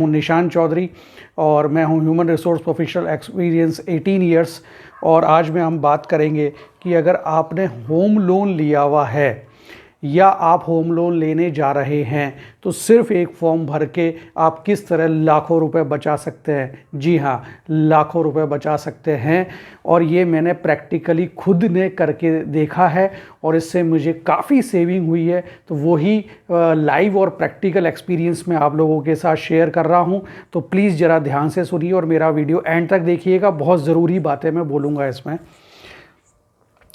हूँ निशान चौधरी और मैं हूँ human resource professional experience 18 years. और आज में हम बात करेंगे कि अगर आपने होम लोन लिया हुआ है या आप होम लोन लेने जा रहे हैं तो सिर्फ एक फॉर्म भर के आप किस तरह लाखों रुपए बचा सकते हैं। जी हाँ, लाखों रुपए बचा सकते हैं। और ये मैंने प्रैक्टिकली खुद ने करके देखा है और इससे मुझे काफ़ी सेविंग हुई है। तो वही लाइव और प्रैक्टिकल एक्सपीरियंस मैं आप लोगों के साथ शेयर कर रहा हूँ। तो प्लीज़ ज़रा ध्यान से सुनिए और मेरा वीडियो एंड तक देखिएगा, बहुत ज़रूरी बातें मैं बोलूँगा इसमें।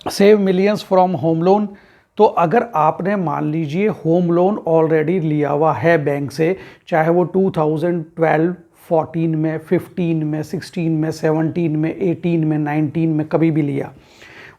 Save millions from home loan. तो अगर आपने मान लीजिए होम लोन ऑलरेडी लिया हुआ है बैंक से, चाहे वो 2012, 14 में, 15 में, 16 में, 17 में, 18 में, 19 में कभी भी लिया,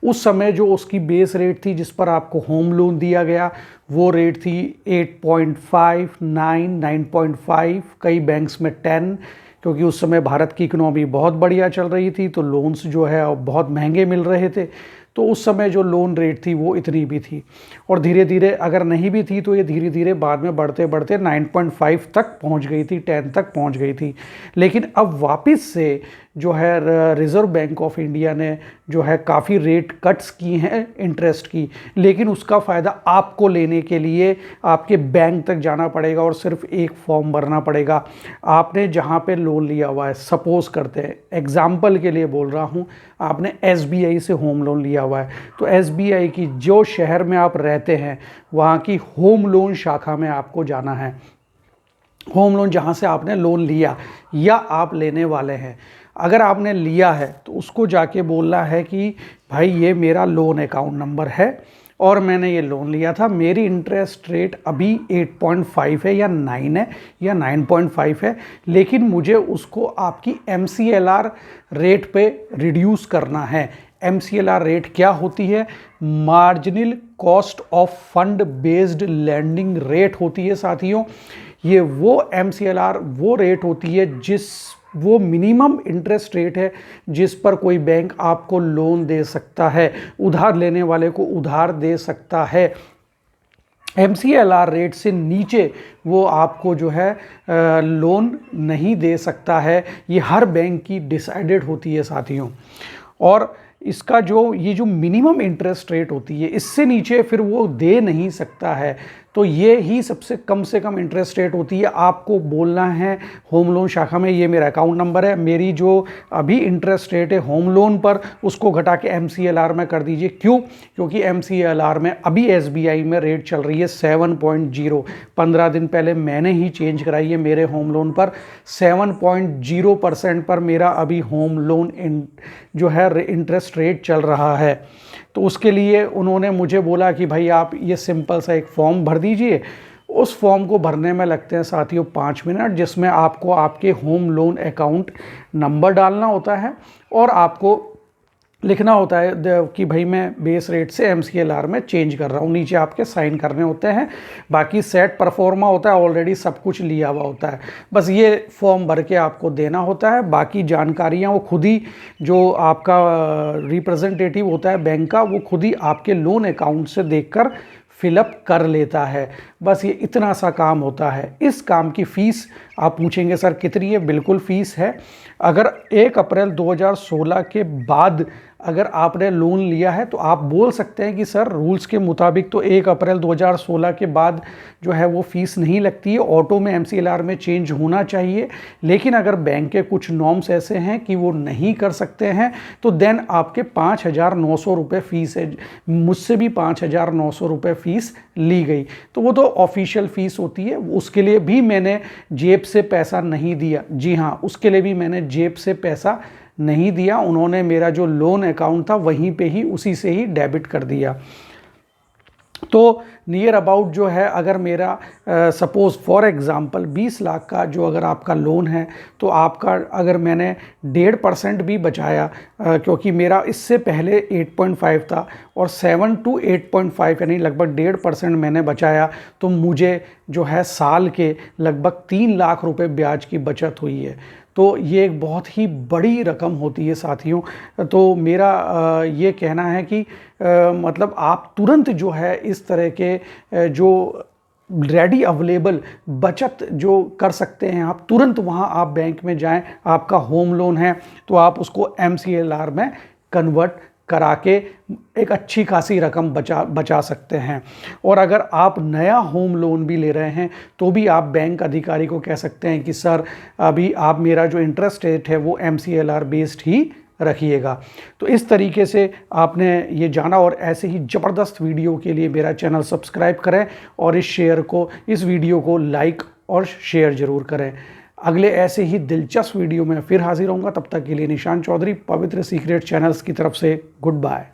उस समय जो उसकी बेस रेट थी जिस पर आपको होम लोन दिया गया वो रेट थी 8.5, 9, 9.5, कई बैंक्स में 10, क्योंकि उस समय भारत की इकोनॉमी बहुत बढ़िया चल रही थी तो लोन्स जो है बहुत महंगे मिल रहे थे। तो उस समय जो लोन रेट थी वो इतनी भी थी और धीरे धीरे अगर नहीं भी थी तो ये धीरे धीरे बाद में बढ़ते बढ़ते 9.5 तक पहुंच गई थी, 10 तक पहुंच गई थी। लेकिन अब वापस से जो है रिज़र्व बैंक ऑफ इंडिया ने जो है काफ़ी रेट कट्स की हैं इंटरेस्ट की, लेकिन उसका फ़ायदा आपको लेने के लिए आपके बैंक तक जाना पड़ेगा और सिर्फ एक फॉर्म भरना पड़ेगा। आपने जहाँ पे लोन लिया हुआ है, सपोज़ करते हैं एग्जाम्पल के लिए बोल रहा हूँ, आपने SBI से होम लोन लिया हुआ है तो SBI की जो शहर में आप रहते हैं वहाँ की होम लोन शाखा में आपको जाना है। होम लोन जहाँ से आपने लोन लिया या आप लेने वाले हैं, अगर आपने लिया है तो उसको जाके बोलना है कि भाई ये मेरा लोन अकाउंट नंबर है और मैंने ये लोन लिया था, मेरी इंटरेस्ट रेट अभी 8.5 है या 9 है या 9.5 है, लेकिन मुझे उसको आपकी MCLR रेट पे रिड्यूस करना है। MCLR रेट क्या होती है? Marginal cost of fund based landing rate होती है साथियों। ये वो MCLR वो रेट होती है वो मिनिमम इंटरेस्ट रेट है जिस पर कोई बैंक आपको लोन दे सकता है, उधार लेने वाले को उधार दे सकता है। MCLR रेट से नीचे वो आपको जो है लोन नहीं दे सकता है। ये हर बैंक की डिसाइडेड होती है साथियों। और इसका ये जो मिनिमम इंटरेस्ट रेट होती है इससे नीचे फिर वो दे नहीं सकता है। तो ये ही सबसे कम से कम इंटरेस्ट रेट होती है। आपको बोलना है होम लोन शाखा में ये मेरा अकाउंट नंबर है, मेरी जो अभी इंटरेस्ट रेट है होम लोन पर उसको घटा के MCLR में कर दीजिए। क्यों? क्योंकि MCLR में अभी SBI में रेट चल रही है 7.0। 15 दिन पहले मैंने ही चेंज कराई है मेरे होम लोन पर। 7.0% पर मेरा अभी होम लोन जो है इंटरेस्ट रेट चल रहा है। तो उसके लिए उन्होंने मुझे बोला कि भाई आप ये सिंपल सा एक फॉर्म भर दीजिए। उस फॉर्म को भरने में लगते हैं साथियों 5 मिनट, जिसमें आपको आपके होम लोन अकाउंट नंबर डालना होता है और आपको लिखना होता है कि भाई मैं बेस रेट से MCLR में चेंज कर रहा हूँ। नीचे आपके साइन करने होते हैं। बाकी सेट परफॉर्मा होता है, ऑलरेडी सब कुछ लिया हुआ होता है, बस ये फॉर्म भर के आपको देना होता है। बाकी जानकारियाँ वो खुद ही जो आपका रिप्रेजेंटेटिव होता है बैंक का वो खुद ही आपके लोन अकाउंट से देखकर फिलअप कर लेता है। बस ये इतना सा काम होता है। इस काम की फ़ीस आप पूछेंगे सर कितनी है? बिल्कुल फ़ीस है। अगर 1 अप्रैल 2016 के बाद अगर आपने लोन लिया है तो आप बोल सकते हैं कि सर रूल्स के मुताबिक तो 1 अप्रैल 2016 के बाद जो है वो फ़ीस नहीं लगती है, ऑटो में MCLR में चेंज होना चाहिए। लेकिन अगर बैंक के कुछ नॉर्म्स ऐसे हैं कि वो नहीं कर सकते हैं तो देन आपके 5,900 रुपये फ़ीस है। मुझसे भी 5,900 रुपये फ़ीस ली गई। तो वो तो ऑफिशियल फ़ीस होती है, उसके लिए भी मैंने जेब से पैसा नहीं दिया। जी हाँ, उसके लिए भी मैंने जेब से पैसा नहीं दिया। उन्होंने मेरा जो लोन अकाउंट था वहीं पे ही उसी से ही डेबिट कर दिया। तो नियर अबाउट जो है अगर मेरा सपोज़ फॉर एग्ज़ाम्पल 20 लाख का जो अगर आपका लोन है तो आपका अगर मैंने 1.5% भी बचाया, क्योंकि मेरा इससे पहले 8.5 था और 7 to 8.5 यानी लगभग 1.5% मैंने बचाया, तो मुझे जो है साल के लगभग 3 लाख रुपए ब्याज की बचत हुई है। तो ये एक बहुत ही बड़ी रकम होती है साथियों। तो मेरा ये कहना है कि मतलब आप तुरंत जो है इस तरह के जो रेडी अवेलेबल बचत जो कर सकते हैं आप, तुरंत वहाँ आप बैंक में जाएं, आपका होम लोन है तो आप उसको MCLR में कन्वर्ट करा के एक अच्छी खासी रकम बचा सकते हैं। और अगर आप नया होम लोन भी ले रहे हैं तो भी आप बैंक अधिकारी को कह सकते हैं कि सर अभी आप मेरा जो इंटरेस्ट रेट है वो MCLR बेस्ड ही रखिएगा। तो इस तरीके से आपने ये जाना, और ऐसे ही ज़बरदस्त वीडियो के लिए मेरा चैनल सब्सक्राइब करें और इस वीडियो को लाइक और शेयर ज़रूर करें। अगले ऐसे ही दिलचस्प वीडियो में फिर हाजिर होऊंगा। तब तक के लिए निशान चौधरी, पवित्र सीक्रेट चैनल्स की तरफ से गुड बाय।